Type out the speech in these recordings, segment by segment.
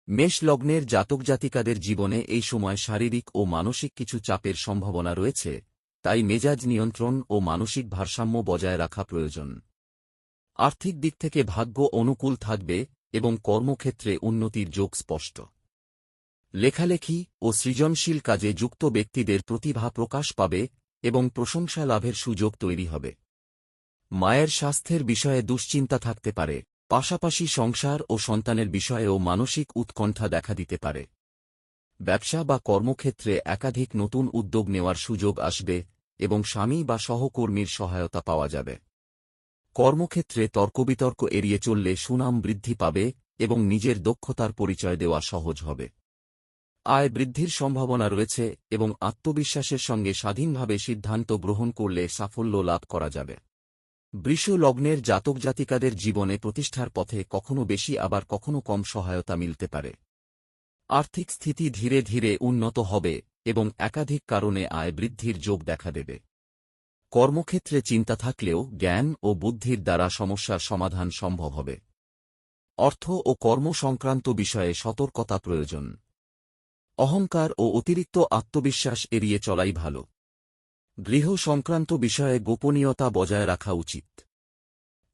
মেষ লগ্নের জাতক জাতিকাদের জীবনে এই সময় শারীরিক ও মানসিক কিছু চাপের সম্ভাবনা রয়েছে, তাই মেজাজ নিয়ন্ত্রণ ও মানসিক ভারসাম্য বজায় রাখা প্রয়োজন। আর্থিক দিক থেকে ভাগ্য অনুকূল থাকবে এবং কর্মক্ষেত্রে উন্নতির যোগ স্পষ্ট। লেখালেখি ও সৃজনশীল কাজে যুক্ত ব্যক্তিদের প্রতিভা প্রকাশ পাবে এবং প্রশংসা লাভের সুযোগ তৈরি হবে। মায়ের স্বাস্থ্যের বিষয়ে দুশ্চিন্তা থাকতে পারে, পাশাপাশি সংসার ও সন্তানের বিষয়েও মানসিক উৎকণ্ঠা দেখা দিতে পারে। ব্যবসা বা কর্মক্ষেত্রে একাধিক নতুন উদ্যোগ নেওয়ার সুযোগ আসবে এবং স্বামী বা সহকর্মীর সহায়তা পাওয়া যাবে। কর্মক্ষেত্রে তর্কবিতর্ক এড়িয়ে চললে সুনাম বৃদ্ধি পাবে এবং নিজের দক্ষতার পরিচয় দেওয়া সহজ হবে। আয় বৃদ্ধির সম্ভাবনা রয়েছে এবং আত্মবিশ্বাসের সঙ্গে স্বাধীনভাবে সিদ্ধান্ত গ্রহণ করলে সাফল্য লাভ করা যাবে। বৃষ লগ্নের জাতক জাতিকাদের জীবনে প্রতিষ্ঠার পথে কখনো বেশি আবার কখনো কম সহায়তা মিলতে পারে। আর্থিক স্থিতি ধীরে ধীরে উন্নত হবে এবং একাধিক কারণে আয় বৃদ্ধির যোগ দেখা দেবে। কর্মক্ষেত্রে চিন্তা থাকলেও জ্ঞান ও বুদ্ধির দ্বারা সমস্যার সমাধান সম্ভব হবে। অর্থ ও কর্ম সংক্রান্ত বিষয়ে সতর্কতা প্রয়োজন। অহংকার ও অতিরিক্ত আত্মবিশ্বাস এড়িয়ে চলাই ভালো। গৃহ সংক্রান্ত বিষয়ে গোপনীয়তা বজায় রাখা উচিত।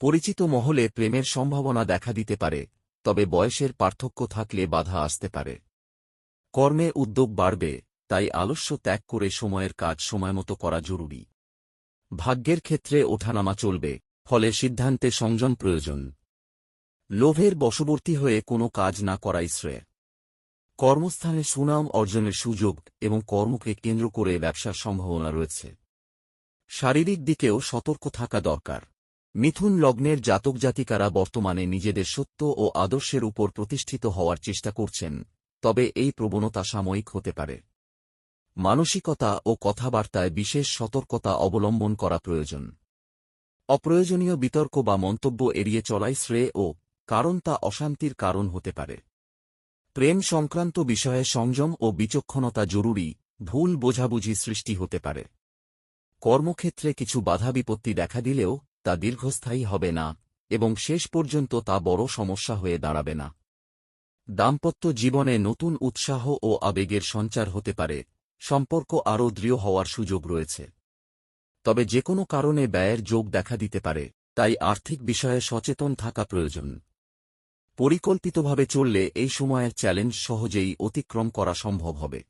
পরিচিত মহলে প্রেমের সম্ভাবনা দেখা দিতে পারে, তবে বয়সের পার্থক্য থাকলে বাধা আসতে পারে। কর্মে উদ্যোগ বাড়বে, তাই আলস্য ত্যাগ করে সময়ের কাজ সময়মতো করা জরুরি। ভাগ্যের ক্ষেত্রে ওঠানামা চলবে, ফলে সিদ্ধান্তে সংযম প্রয়োজন। লোভের বশবর্তী হয়ে কোনো কাজ না করাই শ্রেয়। কর্মস্থানে সুনাম অর্জনের সুযোগ এবং কর্মকে কেন্দ্র করে ব্যবসার সম্ভাবনা রয়েছে। শারীরিক দিকেও সতর্ক থাকা দরকার। মিথুন লগ্নের জাতক জাতিকারা বর্তমানে নিজেদের সত্য ও আদর্শের উপর প্রতিষ্ঠিত হওয়ার চেষ্টা করছেন, তবে এই প্রবণতা সাময়িক হতে পারে। মানসিকতা ও কথাবার্তায় বিশেষ সতর্কতা অবলম্বন করা প্রয়োজন। অপ্রয়োজনীয় বিতর্ক বা মন্তব্য এড়িয়ে চলাই শ্রেয় কারণ তা অশান্তির কারণ হতে পারে। প্রেম সংক্রান্ত বিষয়ে সংযম ও বিচক্ষণতা জরুরি, ভুল বোঝাবুঝি সৃষ্টি হতে পারে। কর্মক্ষেত্রে কিছু বাধা বিপত্তি দেখা দিলেও তা দীর্ঘস্থায়ী হবে না এবং শেষ পর্যন্ত তা বড় সমস্যা হয়ে দাঁড়াবে না। দাম্পত্য জীবনে নতুন উৎসাহ ও আবেগের সঞ্চার হতে পারে, সম্পর্ক আরও দৃঢ় হওয়ার সুযোগ রয়েছে। তবে যে কোনো কারণে ব্যয়ের যোগ দেখা দিতে পারে, তাই আর্থিক বিষয়ে সচেতন থাকা প্রয়োজন। পরিকল্পিতভাবে চললে এই সময়ের চ্যালেঞ্জ সহজেই অতিক্রম করা সম্ভব হবে।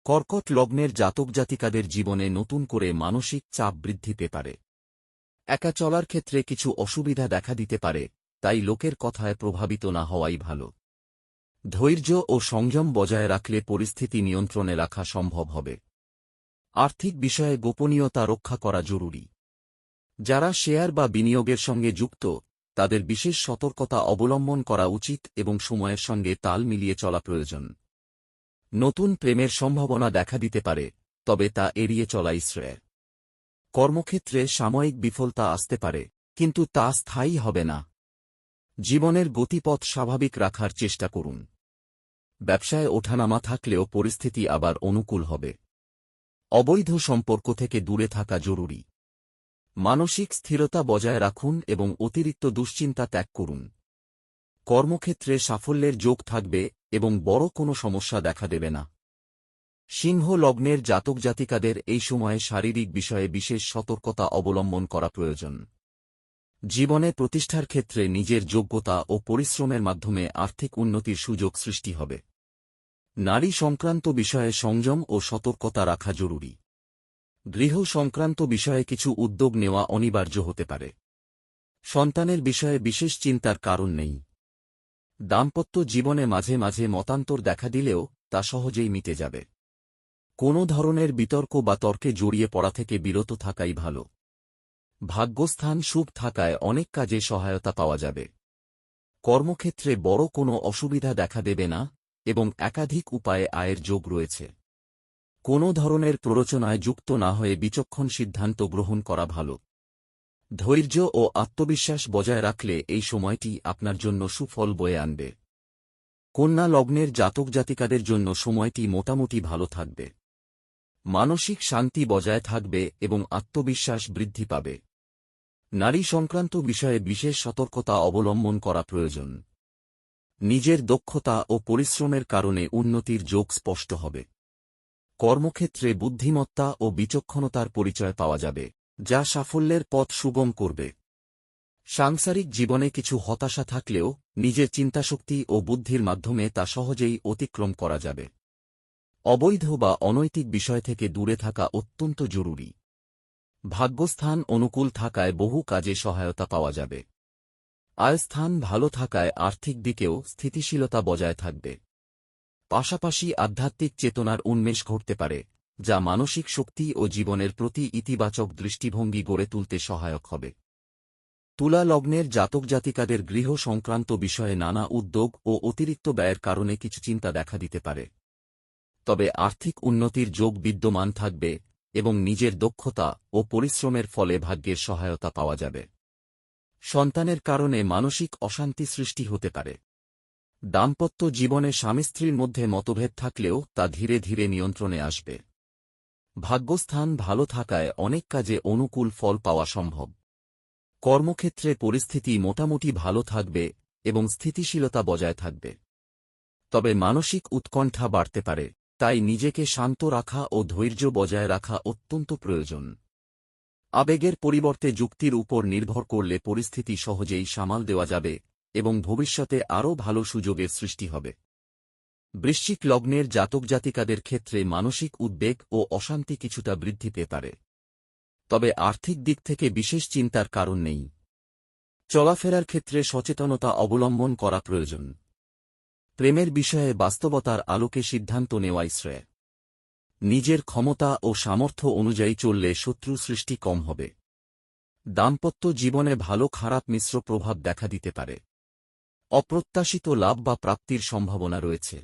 কর্কট লগ্নের জাতক জাতিকাদের জীবনে নতুন করে মানসিক চাপ বৃদ্ধি পেতে পারে। একা চলার ক্ষেত্রে কিছু অসুবিধা দেখা দিতে পারে, তাই লোকের কথায় প্রভাবিত না হওয়াই ভালো। ধৈর্য ও সংযম বজায় রাখলে পরিস্থিতি নিয়ন্ত্রণে রাখা সম্ভব হবে। আর্থিক বিষয়ে গোপনীয়তা রক্ষা করা জরুরি। যারা শেয়ার বা বিনিয়োগের সঙ্গে যুক্ত, তাদের বিশেষ সতর্কতা অবলম্বন করা উচিত এবং সময়ের সঙ্গে তাল মিলিয়ে চলা প্রয়োজন। নতুন প্রেমের সম্ভাবনা দেখা দিতে পারে, তবে তা এড়িয়ে চলাই শ্রেয়। কর্মক্ষেত্রে সাময়িক বিফলতা আসতে পারে, কিন্তু তা স্থায়ী হবে না। জীবনের গতিপথ স্বাভাবিক রাখার চেষ্টা করুন। ব্যবসায় ওঠানামা থাকলেও পরিস্থিতি আবার অনুকূল হবে। অবৈধ সম্পর্ক থেকে দূরে থাকা জরুরি। মানসিক স্থিরতা বজায় রাখুন এবং অতিরিক্ত দুশ্চিন্তা ত্যাগ করুন। কর্মক্ষেত্রে সাফল্যের যোগ থাকবে এবং বড় কোনো সমস্যা দেখা দেবে না। সিংহ লগ্নের জাতক জাতিকাদের এই সময়ে শারীরিক বিষয়ে বিশেষ সতর্কতা অবলম্বন করা প্রয়োজন। জীবনে প্রতিষ্ঠার ক্ষেত্রে নিজের যোগ্যতা ও পরিশ্রমের মাধ্যমে আর্থিক উন্নতির সুযোগ সৃষ্টি হবে। নারী সংক্রান্ত বিষয়ে সংযম ও সতর্কতা রাখা জরুরি। গৃহ সংক্রান্ত বিষয়ে কিছু উদ্যোগ নেওয়া অনিবার্য হতে পারে। সন্তানের বিষয়ে বিশেষ চিন্তার কারণ নেই। দাম্পত্য জীবনে মাঝে মাঝে মতান্তর দেখা দিলেও তা সহজেই মিটে যাবে। কোনো ধরনের বিতর্ক বা তর্কে জড়িয়ে পড়া থেকে বিরত থাকাই ভালো। ভাগ্যস্থান শুভ থাকায় অনেক কাজে সহায়তা পাওয়া যাবে। কর্মক্ষেত্রে বড় কোনো অসুবিধা দেখা দেবে না এবং একাধিক উপায়ে আয়ের যোগ রয়েছে। কোনো ধরনের প্ররোচনায় যুক্ত না হয়ে বিচক্ষণ সিদ্ধান্ত গ্রহণ করা ভালো। ধৈর্য ও আত্মবিশ্বাস বজায় রাখলে এই সময়টি আপনার জন্য সুফল বয়ে আনবে। কন্যা লগ্নের জাতক জাতিকাদের জন্য সময়টি মোটামুটি ভালো থাকবে। মানসিক শান্তি বজায় থাকবে এবং আত্মবিশ্বাস বৃদ্ধি পাবে। নারী সংক্রান্ত বিষয়ে বিশেষ সতর্কতা অবলম্বন করা প্রয়োজন। নিজের দক্ষতা ও পরিশ্রমের কারণে উন্নতির যোগ স্পষ্ট হবে। কর্মক্ষেত্রে বুদ্ধিমত্তা ও বিচক্ষণতার পরিচয় পাওয়া যাবে, যা সাফল্যের পথ সুগম করবে। সাংসারিক জীবনে কিছু হতাশা থাকলেও নিজের চিন্তাশক্তি ও বুদ্ধির মাধ্যমে তা সহজেই অতিক্রম করা যাবে। অবৈধ বা অনৈতিক বিষয় থেকে দূরে থাকা অত্যন্ত জরুরি। ভাগ্যস্থান অনুকূল থাকায় বহু কাজে সহায়তা পাওয়া যাবে। আয়স্থান ভালো থাকায় আর্থিক দিকেও স্থিতিশীলতা বজায় থাকবে। পাশাপাশি আধ্যাত্মিক চেতনার উন্মেষ ঘটতে পারে, যা মানসিক শক্তি ও জীবনের প্রতি ইতিবাচক দৃষ্টিভঙ্গি গড়ে তুলতে সহায়ক হবে। তুলা লগ্নের জাতক জাতিকাদের গৃহ সংক্রান্ত বিষয়ে নানা উদ্যোগ ও অতিরিক্ত ব্যয়ের কারণে কিছু চিন্তা দেখা দিতে পারে। তবে আর্থিক উন্নতির যোগ বিদ্যমান থাকবে এবং নিজের দক্ষতা ও পরিশ্রমের ফলে ভাগ্যের সহায়তা পাওয়া যাবে। সন্তানের কারণে মানসিক অশান্তি সৃষ্টি হতে পারে। দাম্পত্য জীবনে স্বামী স্ত্রীর মধ্যে মতভেদ থাকলেও তা ধীরে ধীরে নিয়ন্ত্রণে আসবে। ভাগ্যস্থান ভালো থাকায় অনেক কাজে অনুকূল ফল পাওয়া সম্ভব। কর্মক্ষেত্রে পরিস্থিতি মোটামুটি ভালো থাকবে এবং স্থিতিশীলতা বজায় থাকবে। তবে মানসিক উৎকণ্ঠা বাড়তে পারে, তাই নিজেকে শান্ত রাখা ও ধৈর্য বজায় রাখা অত্যন্ত প্রয়োজন। আবেগের পরিবর্তে যুক্তির উপর নির্ভর করলে পরিস্থিতি সহজেই সামাল দেওয়া যাবে এবং ভবিষ্যতে আরও ভালো সুযোগের সৃষ্টি হবে। বৃশ্চিক লগ্নের জাতক জাতিকাদের ক্ষেত্রে মানসিক উদ্বেগ ও অশান্তি কিছুটা বৃদ্ধি পেতে পারে। তবে আর্থিক দিক থেকে বিশেষ চিন্তার কারণ নেই। চলাফেরার ক্ষেত্রে সচেতনতা অবলম্বন করা প্রয়োজন। প্রেমের বিষয়ে বাস্তবতার আলোকে সিদ্ধান্ত নেওয়াই শ্রেয়। নিজের ক্ষমতা ও সামর্থ্য অনুযায়ী চললে শত্রু সৃষ্টি কম হবে। দাম্পত্য জীবনে ভালো খারাপ মিশ্র প্রভাব দেখা দিতে পারে। অপ্রত্যাশিত লাভ বা প্রাপ্তির সম্ভাবনা রয়েছে।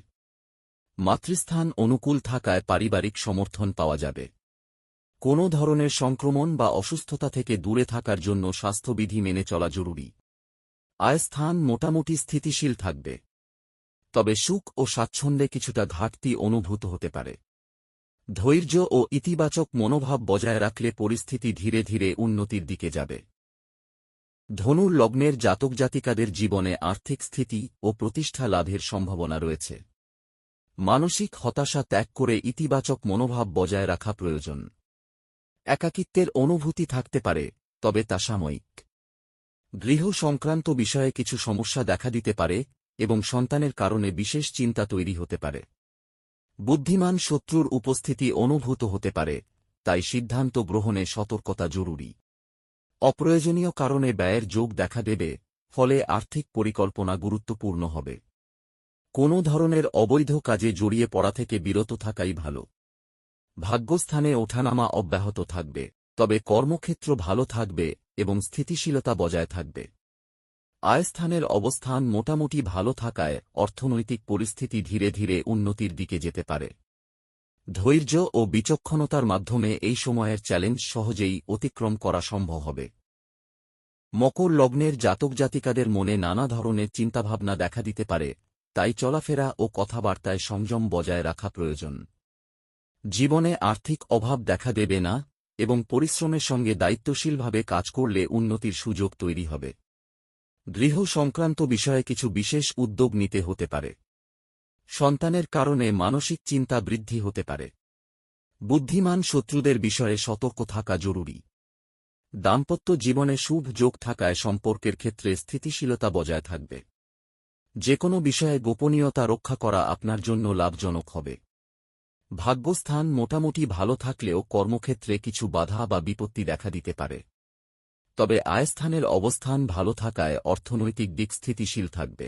মাতৃস্থান অনুকূল থাকায় পারিবারিক সমর্থন পাওয়া যাবে। কোনো ধরনের সংক্রমণ বা অসুস্থতা থেকে দূরে থাকার জন্য স্বাস্থ্যবিধি মেনে চলা জরুরি। আয়স্থান মোটামুটি স্থিতিশীল থাকবে। তবে সুখ ও স্বাচ্ছন্দ্যে কিছুটা ঘাটতি অনুভূত হতে পারে। ধৈর্য ও ইতিবাচক মনোভাব বজায় রাখলে পরিস্থিতি ধীরে ধীরে উন্নতির দিকে যাবে। ধনুর লগ্নের জাতক জাতিকাদের জীবনে আর্থিক স্থিতি ও প্রতিষ্ঠা লাভের সম্ভাবনা রয়েছে। মানসিক হতাশা ত্যাগ করে ইতিবাচক মনোভাব বজায় রাখা প্রয়োজন। একাকিত্বের অনুভূতি থাকতে পারে, তবে তা সাময়িক। গৃহ সংক্রান্ত বিষয়ে কিছু সমস্যা দেখা দিতে পারে এবং সন্তানের কারণে বিশেষ চিন্তা তৈরি হতে পারে। বুদ্ধিমান শত্রুর উপস্থিতি অনুভূত হতে পারে, তাই সিদ্ধান্ত গ্রহণে সতর্কতা জরুরি। অপ্রয়োজনীয় কারণে ব্যয়ের যোগ দেখা দেবে, ফলে আর্থিক পরিকল্পনা গুরুত্বপূর্ণ হবে। কোনো ধরনের অবৈধ কাজে জড়িয়ে পড়া থেকে বিরত থাকাই ভালো। ভাগ্যস্থানে ওঠানামা অব্যাহত থাকবে, তবে কর্মক্ষেত্র ভালো থাকবে এবং স্থিতিশীলতা বজায় থাকবে। আয়স্থানের অবস্থান মোটামুটি ভালো থাকায় অর্থনৈতিক পরিস্থিতি ধীরে ধীরে উন্নতির দিকে যেতে পারে। ধৈর্য ও বিচক্ষণতার মাধ্যমে এই সময়ের চ্যালেঞ্জ সহজেই অতিক্রম করা সম্ভব হবে। মকর লগ্নের জাতক জাতিকাদের মনে নানা ধরনের চিন্তাভাবনা দেখা দিতে পারে, তাই চলাফেরা ও কথাবার্তায় সংযম বজায় রাখা প্রয়োজন। জীবনে আর্থিক অভাব দেখা দেবে না এবং পরিশ্রমের সঙ্গে দায়িত্বশীলভাবে কাজ করলে উন্নতির সুযোগ তৈরি হবে। গৃহ সংক্রান্ত বিষয়ে কিছু বিশেষ উদ্যোগ নিতে হতে পারে। সন্তানের কারণে মানসিক চিন্তা বৃদ্ধি হতে পারে। বুদ্ধিমান শত্রুদের বিষয়ে সতর্ক থাকা জরুরি। দাম্পত্য জীবনে শুভ যোগ থাকায় সম্পর্কের ক্ষেত্রে স্থিতিশীলতা বজায় থাকবে। যেকোনো বিষয়ে গোপনীয়তা রক্ষা করা আপনার জন্য লাভজনক হবে। ভাগ্যস্থান মোটামুটি ভালো থাকলেও কর্মক্ষেত্রে কিছু বাধা বা বিপত্তি দেখা দিতে পারে। তবে আয়স্থানের অবস্থান ভালো থাকায় অর্থনৈতিক দিক স্থিতিশীল থাকবে।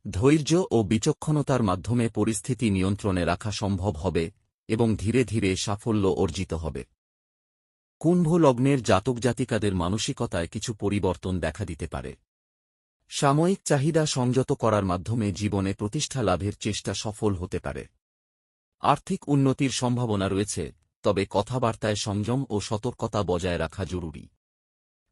ধৈর্য ও বিচক্ষণতার মাধ্যমে পরিস্থিতি নিয়ন্ত্রণে রাখা সম্ভব হবে এবং ধীরে ধীরে সাফল্য অর্জিত হবে। কুম্ভ লগ্নের জাতক জাতিকাদের মানসিকতায় কিছু পরিবর্তন দেখা দিতে পারে। সাময়িক চাহিদা সংযত করার মাধ্যমে জীবনে প্রতিষ্ঠা লাভের চেষ্টা সফল হতে পারে। আর্থিক উন্নতির সম্ভাবনা রয়েছে, তবে কথাবার্তায় সংযম ও সতর্কতা বজায় রাখা জরুরি।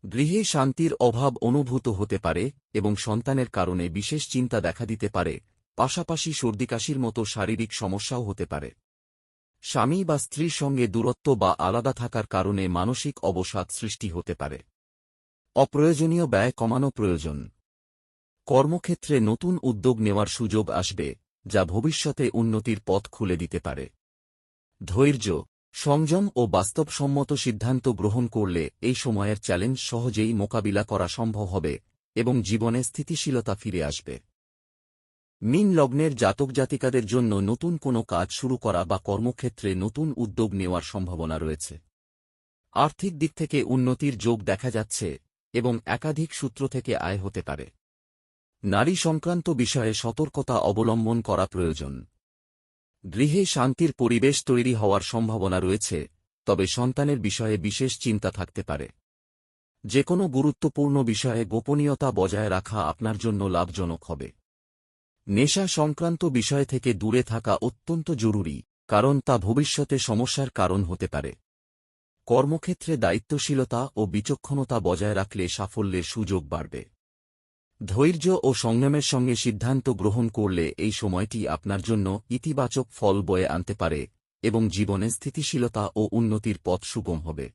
গৃহে শান্তির অভাব অনুভূত হতে পারে এবং সন্তানের কারণে বিশেষ চিন্তা দেখা দিতে পারে, পাশাপাশি সর্দিকাশির মতো শারীরিক সমস্যাও হতে পারে। স্বামী বা স্ত্রীর সঙ্গে দূরত্ব বা আলাদা থাকার কারণে মানসিক অবসাদ সৃষ্টি হতে পারে। অপ্রয়োজনীয় ব্যয় কমানো প্রয়োজন। কর্মক্ষেত্রে নতুন উদ্যোগ নেওয়ার সুযোগ আসবে, যা ভবিষ্যতে উন্নতির পথ খুলে দিতে পারে। ধৈর্য, সংযম ও বাস্তবসম্মত সিদ্ধান্ত গ্রহণ করলে এই সময়ের চ্যালেঞ্জ সহজেই মোকাবিলা করা সম্ভব হবে এবং জীবনে স্থিতিশীলতা ফিরে আসবে। মীন লগ্নের জাতক জাতিকাদের জন্য নতুন কোনো কাজ শুরু করা বা কর্মক্ষেত্রে নতুন উদ্যোগ নেওয়ার সম্ভাবনা রয়েছে। আর্থিক দিক থেকে উন্নতির যোগ দেখা যাচ্ছে এবং একাধিক সূত্র থেকে আয় হতে পারে। নারী সংক্রান্ত বিষয়ে সতর্কতা অবলম্বন করা প্রয়োজন। গৃহে শান্তির পরিবেশ তৈরি হওয়ার সম্ভাবনা রয়েছে, তবে সন্তানের বিষয়ে বিশেষ চিন্তা থাকতে পারে। যে কোনো গুরুত্বপূর্ণ বিষয়ে গোপনীয়তা বজায় রাখা আপনার জন্য লাভজনক হবে। নেশা সংক্রান্ত বিষয় থেকে দূরে থাকা অত্যন্ত জরুরি, কারণ তা ভবিষ্যতে সমস্যার কারণ হতে পারে। কর্মক্ষেত্রে দায়িত্বশীলতা ও বিচক্ষণতা বজায় রাখলে সাফল্যের সুযোগ বাড়বে। ধৈর্য ও সংযমের সঙ্গে সিদ্ধান্ত গ্রহণ করলে এই সময়টি আপনার জন্য ইতিবাচক ফল বয়ে আনতে পারে এবং জীবনে স্থিতিশীলতা ও উন্নতির পথ সুগম হবে।